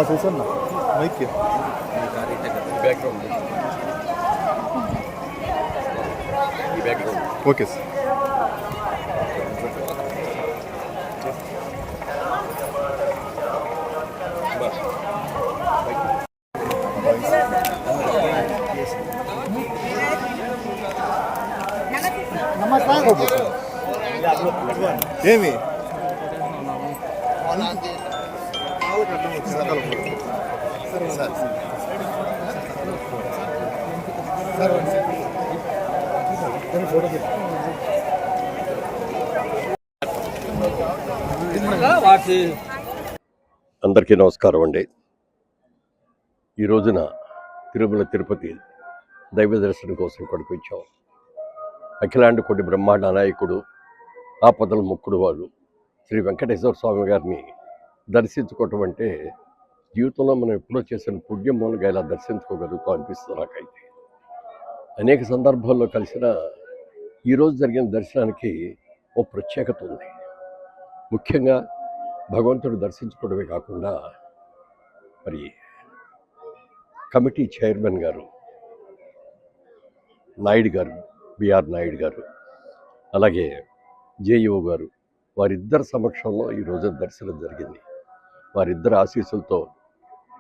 చూసన్నా mic okay sir. ఏమి అందరికీ నమస్కారం అండి. ఈ రోజున తిరుమల తిరుపతి దైవ దర్శనం కోసం ఇక్కడికి వచ్చాం. అఖిలాండ కోటి బ్రహ్మాండ నాయకుడు, ఆపదల ముక్కుడు వారు శ్రీ వెంకటేశ్వర స్వామి గారిని దర్శించుకోవటం అంటే జీవితంలో మనం ఎప్పుడో చేసిన పుణ్యం మూలంగా ఇలా దర్శించుకోగలుగుతాం అనిపిస్తుంది నాకైతే. అనేక సందర్భాల్లో కలిసిన ఈరోజు జరిగిన దర్శనానికి ఓ ప్రత్యేకత ఉంది. ముఖ్యంగా భగవంతుడు దర్శించుకోవడమే కాకుండా మరి కమిటీ చైర్మన్ గారు నాయుడు గారు, బిఆర్ నాయుడు గారు, అలాగే జేఈఓ గారు, వారిద్దరి సమక్షంలో ఈరోజు దర్శనం జరిగింది. వారిద్దరి ఆశీస్సులతో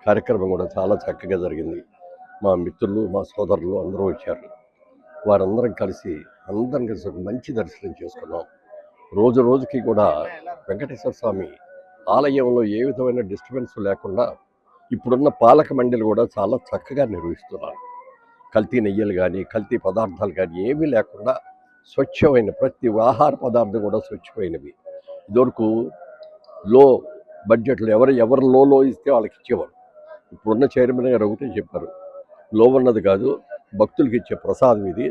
కార్యక్రమం కూడా చాలా చక్కగా జరిగింది. మా మిత్రులు, మా సోదరులు అందరూ వచ్చారు. వారందరం కలిసి ఒక మంచి దర్శనం చేసుకున్నాం. రోజు రోజుకి కూడా వెంకటేశ్వర స్వామి ఆలయంలో ఏ విధమైన డిస్టర్బెన్స్ లేకుండా ఇప్పుడున్న పాలక మండలి కూడా చాలా చక్కగా నిర్వహిస్తున్నారు. కల్తీ నెయ్యలు కానీ, కల్తీ పదార్థాలు కానీ ఏమీ లేకుండా స్వచ్ఛమైన ప్రతి ఆహార పదార్థం కూడా స్వచ్ఛమైనవి. ఇదివరకు లో బడ్జెట్లో ఎవరు లో ఇస్తే వాళ్ళకి ఇచ్చేవారు. ఇప్పుడున్న చైర్మన్ గారు ఒకటే చెప్పారు, లో ఉన్నది కాదు, భక్తులకి ఇచ్చే ప్రసాదం ఇది,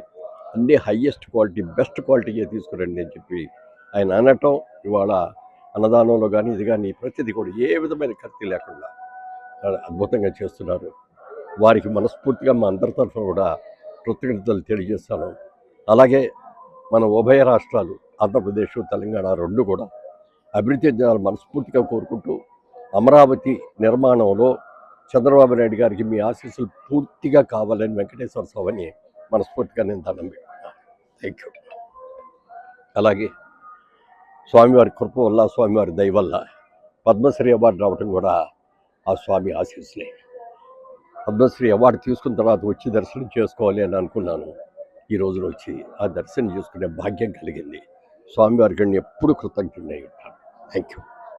అన్నీ హయ్యెస్ట్ క్వాలిటీ, బెస్ట్ క్వాలిటీయే తీసుకురండి అని చెప్పి ఆయన అనటం, ఇవాళ అన్నదానంలో కానీ ఇది కానీ ప్రతిదీ కూడా ఏ విధమైన కల్తీ లేకుండా అద్భుతంగా చేస్తున్నారు. వారికి మనస్ఫూర్తిగా మా అందరి తరఫున కూడా కృతజ్ఞతలు తెలియజేస్తాను. అలాగే మన ఉభయ రాష్ట్రాలు ఆంధ్రప్రదేశ్, తెలంగాణ రెండు కూడా అభివృద్ధి చెందాలని మనస్ఫూర్తిగా కోరుకుంటూ, అమరావతి నిర్మాణంలో చంద్రబాబు నాయుడు గారికి మీ ఆశీస్సులు పూర్తిగా కావాలని వెంకటేశ్వర స్వామిని మనస్ఫూర్తిగా నేను దండం పెట్టుకున్నాను. Thank you. అలాగే స్వామివారి కృప వల్ల, స్వామివారి దయ వల్ల పద్మశ్రీ అవార్డు రావడం కూడా ఆ స్వామి ఆశీస్సులే. పద్మశ్రీ అవార్డు తీసుకున్న తర్వాత వచ్చి దర్శనం చేసుకోవాలి అని అనుకున్నాను. ఈ రోజున వచ్చి ఆ దర్శనం చేసుకునే భాగ్యం కలిగింది. స్వామివారికి ఎప్పుడు కృతజ్ఞుడై ఉంటాను. Thank you.